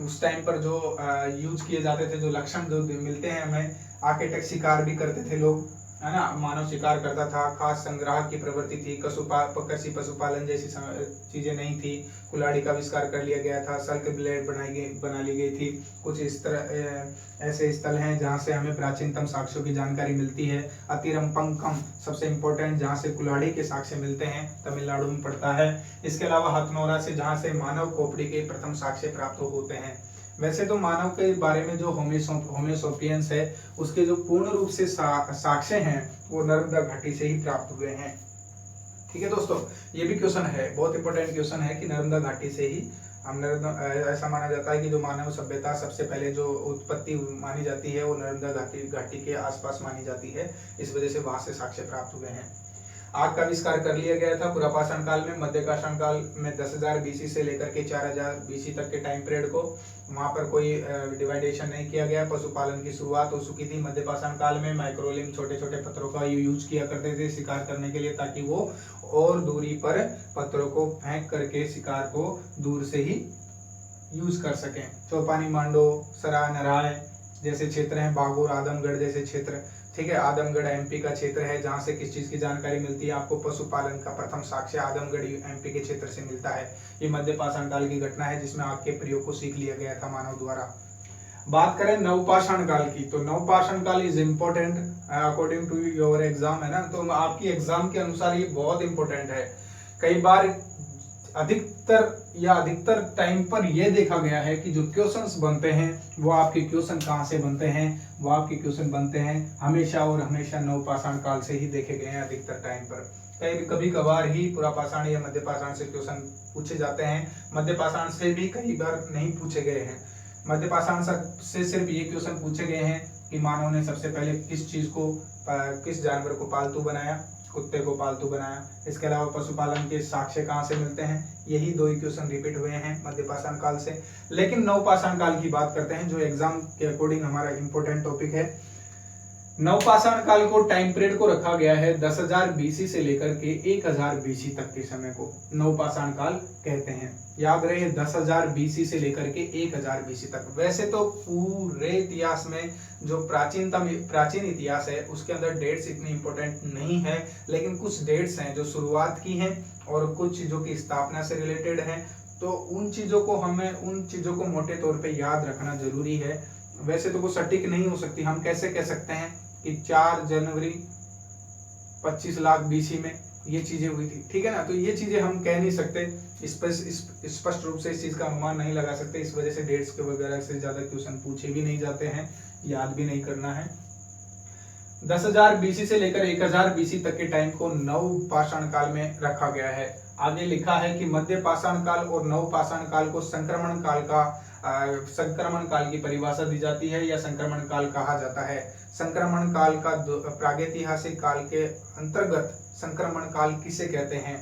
उस टाइम पर जो यूज किए जाते थे, जो लक्षण जो मिलते हैं हमें, आर्किटेक्ट शिकार भी करते थे लोग, है ना, मानव शिकार करता था, खास संग्राहक की प्रवृत्ति थी, कृषि पशुपालन जैसी चीजें नहीं थी, कुल्हाड़ी का आविष्कार कर लिया गया था, सल्क ब्लेड बना ली गई थी। कुछ इस तरह ऐसे स्थल हैं जहां से हमें प्राचीनतम साक्ष्यों की जानकारी मिलती है। अतिरंपंकम सबसे इंपॉर्टेंट, जहां से कुल्हाड़ी के साक्ष्य मिलते हैं, तमिलनाडु में पड़ता है। इसके अलावा हथनोरा से, जहां से मानव खोपड़ी के प्रथम साक्ष्य प्राप्त होते हैं। वैसे तो मानव के बारे में जो होमोसोपियंस है उसके जो पूर्ण रूप से साक्ष्य हैं वो नर्मदा घाटी से ही प्राप्त हुए हैं। ठीक है दोस्तों, ये भी क्वेश्चन है, बहुत इंपॉर्टेंट क्वेश्चन है कि नर्मदा घाटी से ही ऐसा माना जाता है कि जो मानव सभ्यता सबसे पहले जो उत्पत्ति मानी जाती है वो नर्मदा घाटी के आसपास मानी जाती है, इस वजह से वहां से साक्ष्य प्राप्त हुए हैं। आग का आविष्कार कर लिया गया था पूरा पाषाण काल में। मध्य पाषाण काल में 10,000 बीसी से लेकर के 4,000 बीसी तक के टाइम पीरियड को वहां पर कोई डिवाइडेशन नहीं किया गया। पशुपालन की शुरुआत हो चुकी थी मध्य पाषाण काल में। माइक्रोलिम छोटे छोटे पत्थरों का यूज किया करते थे शिकार करने के लिए, ताकि वो और दूरी पर पत्थरों को फेंक करके शिकार को दूर से ही यूज कर सकें। चौपानी, मांडो, सराय, नराय जैसे क्षेत्र हैं, बागोर, आदमगढ़ जैसे क्षेत्र। ठीक है, आदमगढ़ एमपी का क्षेत्र है जहां से किस चीज की जानकारी मिलती है आपको? पशुपालन का प्रथम साक्ष्य आदमगढ़ एमपी के क्षेत्र से मिलता है। ये मध्य पाषाण काल की घटना है जिसमें आग के प्रयोग को सीख लिया गया था मानव द्वारा। बात करें नवपाषाण काल की, तो नवपाषाण काल is important according to your exam, है ना, तो आपकी एग्जाम के अनुसार ये बहुत इंपॉर्टेंट है। कई बार अधिकतर टाइम पर यह देखा गया है कि जो क्वेश्चंस बनते हैं वो आपके क्वेश्चन कहां से बनते हैं? वो आपके क्वेश्चन बनते हैं हमेशा और हमेशा नवपाषाण काल से ही देखे गए हैं अधिकतर टाइम पर। कभी कभार ही पूरा पाषाण या मध्य पाषाण से क्वेश्चन पूछे जाते हैं। मध्य पाषाण से भी कई बार नहीं पूछे गए हैं। मध्य पाषाण से सिर्फ ये क्वेश्चन पूछे गए हैं कि मानव ने सबसे पहले किस जानवर को पालतू बनाया? कुत्ते को पालतू बनाया। इसके अलावा पशुपालन के साक्ष्य कहां से मिलते हैं? यही दो ही क्वेश्चन रिपीट हुए हैं मध्य पाषाण काल से। लेकिन नवपाषाण काल की बात करते हैं जो एग्जाम के अकॉर्डिंग हमारा इंपॉर्टेंट टॉपिक है। नवपाषाण काल को टाइम पीरियड को रखा गया है 10,000 बीसी से लेकर के 1,000 बीसी तक के समय को नवपाषाण काल कहते हैं। याद रहे, 10,000 बीसी से लेकर के 1,000 बीसी तक। वैसे तो पूरे इतिहास में जो प्राचीन इतिहास है उसके अंदर डेट्स इतनी इंपॉर्टेंट नहीं है, लेकिन कुछ डेट्स हैं जो शुरुआत की हैं और कुछ चीजों की स्थापना से रिलेटेड है। तो उन चीजों को मोटे तौर पे याद रखना जरूरी है। वैसे तो वो सटीक नहीं हो सकती। हम कैसे कह सकते हैं कि 4 जनवरी 25 लाख बीसी में ये चीजें हुई थी, ठीक है ना, तो ये चीजें हम कह नहीं सकते, स्पष्ट रूप से इस चीज का अनुमान नहीं लगा सकते। इस वजह से डेट्स के वगैरह से ज्यादा क्वेश्चन पूछे भी नहीं जाते हैं, याद भी नहीं करना है। 10,000 बीसी से लेकर 1,000 बीसी तक के टाइम को नवपाषाण काल में रखा गया है। आगे लिखा है कि मध्य पाषाण काल और नवपाषाण काल को संक्रमण काल की परिभाषा दी जाती है या संक्रमण काल कहा जाता है। संक्रमण काल का प्रागैतिहासिक काल के अंतर्गत संक्रमण काल किसे कहते हैं?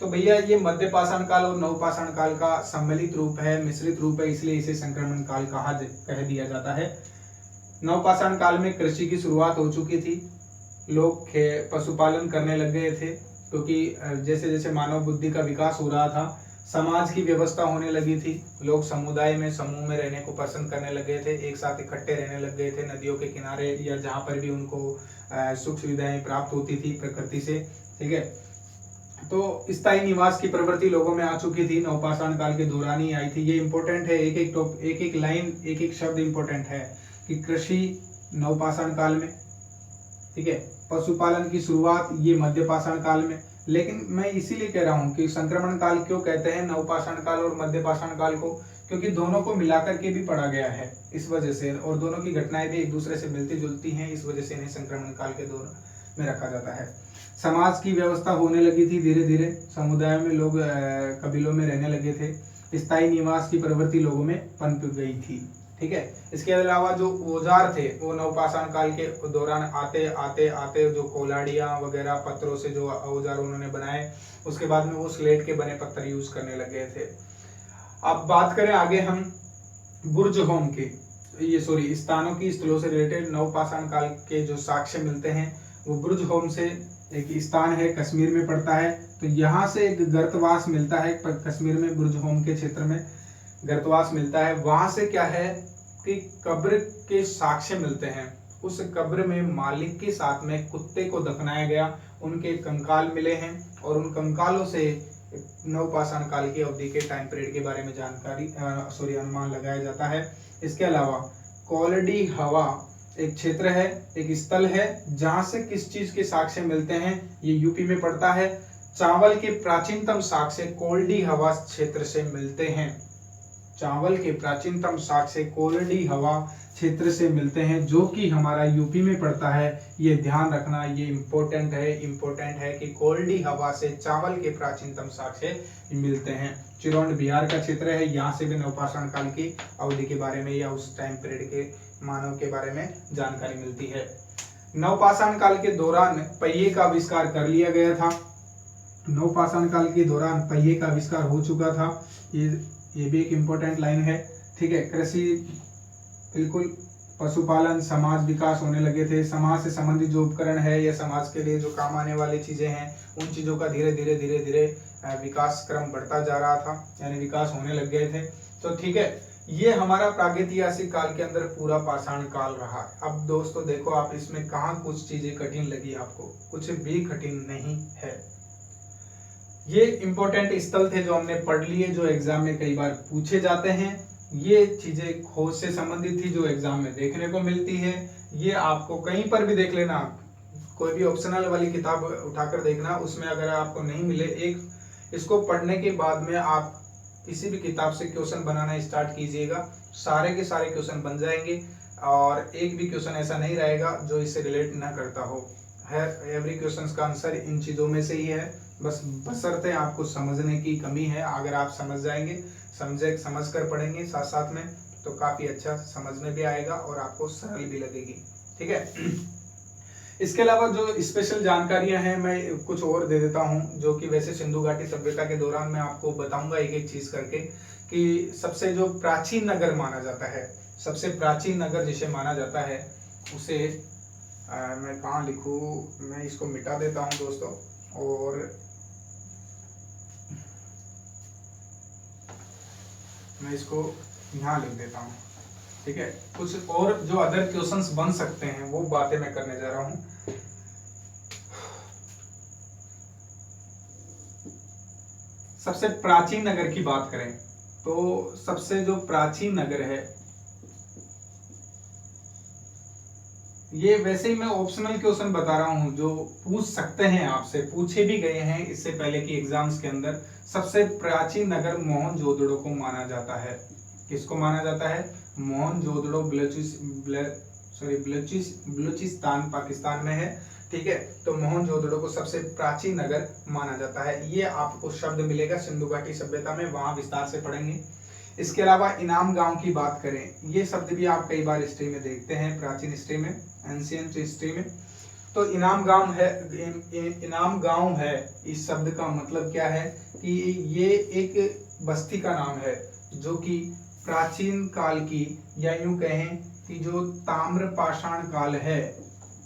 तो भैया ये मध्य पाषाण काल और नवपाषाण काल का सम्मिलित रूप है, मिश्रित रूप है, इसलिए इसे संक्रमण काल कह दिया जाता है। नवपाषाण काल में कृषि की शुरुआत हो चुकी थी, लोग पशुपालन करने लग गए थे, क्योंकि जैसे जैसे मानव बुद्धि का विकास हो रहा था, समाज की व्यवस्था होने लगी थी, लोग समुदाय में समूह में रहने को पसंद करने लग गए थे, एक साथ इकट्ठे रहने लग गए थे नदियों के किनारे या जहाँ पर भी उनको सुख सुविधाएं प्राप्त होती थी प्रकृति से, ठीक है। तो स्थायी निवास की प्रवृत्ति लोगों में आ चुकी थी, नवपाषाण काल के दौरान ही आई थी। ये इंपॉर्टेंट है, एक लाइन एक शब्द इंपॉर्टेंट है कि कृषि नवपाषाण काल में, ठीक है। पशुपालन की शुरुआत ये मध्य पाषाण काल में। लेकिन मैं इसीलिए कह रहा हूँ कि संक्रमण काल क्यों कहते हैं नवपाषाण काल और मध्य पाषाण काल को, क्योंकि दोनों को मिलाकर के भी पढ़ा गया है इस वजह से, और दोनों की घटनाएं भी एक दूसरे से मिलती जुलती हैं, इस वजह से इन्हें संक्रमण काल के दौर में रखा जाता है। समाज की व्यवस्था होने लगी थी धीरे धीरे, समुदाय में लोग कबीलों में रहने लगे थे, स्थायी निवास की प्रवृत्ति लोगों में पनप गई थी। ठीक है। इसके अलावा जो औजार थे वो नवपाषाण काल के दौरान आते आते आते जो कोलाड़ियां वगैरह पत्थरों से जो औजार उन्होंने बनाए, उसके बाद में वो स्लेट के बने पत्थर यूज करने लगे थे। अब बात करें आगे हम बुर्ज होम के, ये सॉरी स्थानों की स्थलों से रिलेटेड नवपाषाण काल के जो साक्ष्य मिलते हैं वो बुर्ज होम से, एक स्थान है कश्मीर में पड़ता है, तो यहाँ से एक गर्तवास मिलता है कश्मीर में, बुर्ज होम के क्षेत्र में गर्तवास मिलता है। वहां से क्या है कि कब्र के साक्ष्य मिलते हैं, उस कब्र में मालिक के साथ में कुत्ते को दफनाया गया, उनके कंकाल मिले हैं, और उन कंकालों से नवपाषाण काल की अवधि के टाइम पीरियड के बारे में जानकारी अनुमान लगाया जाता है। इसके अलावा कोलडी हवा एक क्षेत्र है, एक स्थल है जहां से किस चीज के साक्ष्य मिलते हैं, ये यूपी में पड़ता है। चावल के प्राचीनतम साक्ष्य कोल्डी हवा क्षेत्र से मिलते हैं, चावल के प्राचीनतम साक्ष्य कोल्डी हवा क्षेत्र से मिलते हैं, जो कि हमारा यूपी में पड़ता है। ये ध्यान रखना, ये इम्पोर्टेंट है कि कोल्डी हवा से चावल के प्राचीनतम साक्ष्य मिलते हैं। चिरौंड बिहार का क्षेत्र है, यहाँ से भी नवपाषाण काल की अवधि के बारे में या उस टाइम पीरियड के मानव के बारे में जानकारी मिलती है। नवपाषाण काल के दौरान पहिए का आविष्कार कर लिया गया था, नवपाषाण काल के दौरान पहिए का आविष्कार हो चुका था, ये भी एक इम्पोर्टेंट लाइन है। ठीक है। कृषि बिल्कुल, पशुपालन, समाज विकास होने लगे थे, समाज से संबंधित जो उपकरण है या समाज के लिए जो काम आने वाली चीजें हैं, उन चीजों का धीरे धीरे विकास क्रम बढ़ता जा रहा था, यानी विकास होने लग गए थे। तो ठीक है, ये हमारा प्रागैतिहासिक काल के अंदर पूरा पाषाण काल रहा। अब दोस्तों देखो, आप इसमें कहाँ कुछ चीजें कठिन लगी आपको, कुछ भी कठिन नहीं है। ये इंपॉर्टेंट स्थल थे जो हमने पढ़ लिए, जो एग्जाम में कई बार पूछे जाते हैं। ये चीजें खोज से संबंधित थी जो एग्जाम में देखने को मिलती है। ये आपको कहीं पर भी देख लेना, कोई भी ऑप्शनल वाली किताब उठाकर देखना, उसमें अगर आपको नहीं मिले, एक इसको पढ़ने के बाद में आप किसी भी किताब से क्वेश्चन बनाना स्टार्ट कीजिएगा, सारे के सारे क्वेश्चन बन जाएंगे, और एक भी क्वेश्चन ऐसा नहीं रहेगा जो इससे रिलेट ना करता हो। है एवरी क्वेश्चन का आंसर इन चीजों में से ही है, बस बशर्ते आपको समझने की कमी है। अगर आप समझ जाएंगे, समझ कर पढ़ेंगे साथ साथ में, तो काफी अच्छा समझ में भी आएगा और आपको सरल भी लगेगी। ठीक है। इसके अलावा जो स्पेशल जानकारियां हैं मैं कुछ और दे देता हूं, जो कि वैसे सिंधु घाटी सभ्यता के दौरान मैं आपको बताऊंगा एक एक चीज करके, कि सबसे जो प्राचीन नगर माना जाता है, सबसे प्राचीन नगर जिसे माना जाता है उसे मैं कहाँ लिखूं, मैं इसको मिटा देता हूं दोस्तों, और मैं इसको यहाँ लिख देता हूँ। ठीक है। कुछ और जो अदर क्वेश्चंस बन सकते हैं वो बातें मैं करने जा रहा हूँ। सबसे प्राचीन नगर की बात करें तो सबसे जो प्राचीन नगर है, ये वैसे ही मैं ऑप्शनल क्वेश्चन बता रहा हूं जो पूछ सकते हैं, आपसे पूछे भी गए हैं इससे पहले की एग्जाम्स के अंदर। सबसे प्राचीन नगर मोहनजोदड़ो को माना जाता है। किसको माना जाता है? मोहनजोदड़ो बलूचिस्तान पाकिस्तान में है। ठीक है। तो मोहनजोदड़ो को सबसे प्राचीन नगर माना जाता है। ये आपको शब्द मिलेगा सिंधु घाटी सभ्यता में, वहां विस्तार से पढ़ेंगे। इसके अलावा इनाम गांव की बात करें, ये शब्द भी आप कई बार हिस्ट्री में देखते हैं, प्राचीन हिस्ट्री में, एंशिएंट हिस्ट्री में। तो इनाम गांव है, इनाम गांव है, इस शब्द का मतलब क्या है कि ये एक बस्ती का नाम है जो कि प्राचीन काल की, या यूं कहें कि जो ताम्र पाषाण काल है,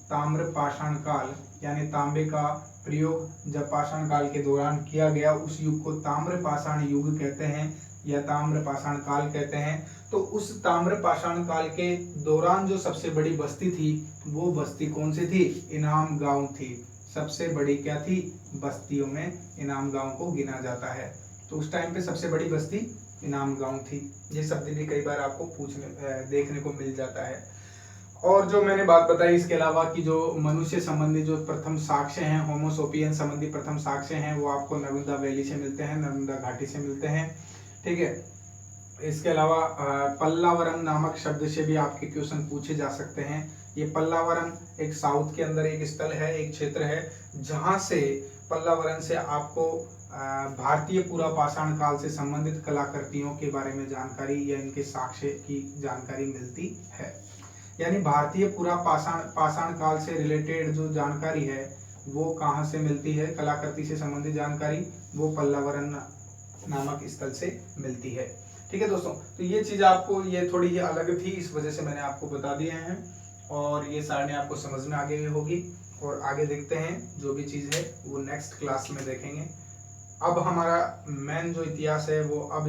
ताम्र पाषाण काल यानी तांबे का प्रयोग जब पाषाण काल के दौरान किया गया, उस युग को ताम्र पाषाण युग कहते हैं या ताम्र पाषाण काल कहते हैं। तो उस ताम्र पाषाण काल के दौरान जो सबसे बड़ी बस्ती थी, वो बस्ती कौन सी थी? इनाम गांव थी। सबसे बड़ी क्या थी? बस्तियों में इनाम गांव को गिना जाता है। तो उस टाइम पे सबसे बड़ी बस्ती इनाम गांव थी। ये शब्द भी कई बार आपको देखने को मिल जाता है। और जो मैंने बात बताई इसके अलावा कि जो मनुष्य संबंधी जो प्रथम साक्ष्य हैं, होमोसोपियन संबंधी प्रथम साक्ष्य हैं, वो आपको नर्मदा वैली से मिलते हैं, नर्मदा घाटी से मिलते हैं। ठीक है, इसके अलावा पल्लावरम नामक शब्द से भी आपके क्वेश्चन पूछे जा सकते हैं। ये पल्लावरम एक साउथ के अंदर एक स्थल है, एक क्षेत्र है, जहां से पल्लावरम से आपको भारतीय पुरा पाषाण काल से संबंधित कलाकृतियों के बारे में जानकारी या इनके साक्ष्य की जानकारी मिलती है। यानी भारतीय पुरा पाषाण काल से रिलेटेड जो जानकारी है वो कहाँ से मिलती है, कलाकृति से संबंधित जानकारी वो पल्लावरम नामक स्थल से मिलती है। ठीक है दोस्तों, तो ये चीज आपको ये थोड़ी ही अलग थी, इस वजह से मैंने आपको बता दिए हैं और ये सारणी आपको समझ में आ गई होगी। और आगे देखते हैं, जो भी चीज है वो नेक्स्ट क्लास में देखेंगे। अब हमारा मेन जो इतिहास है वो अब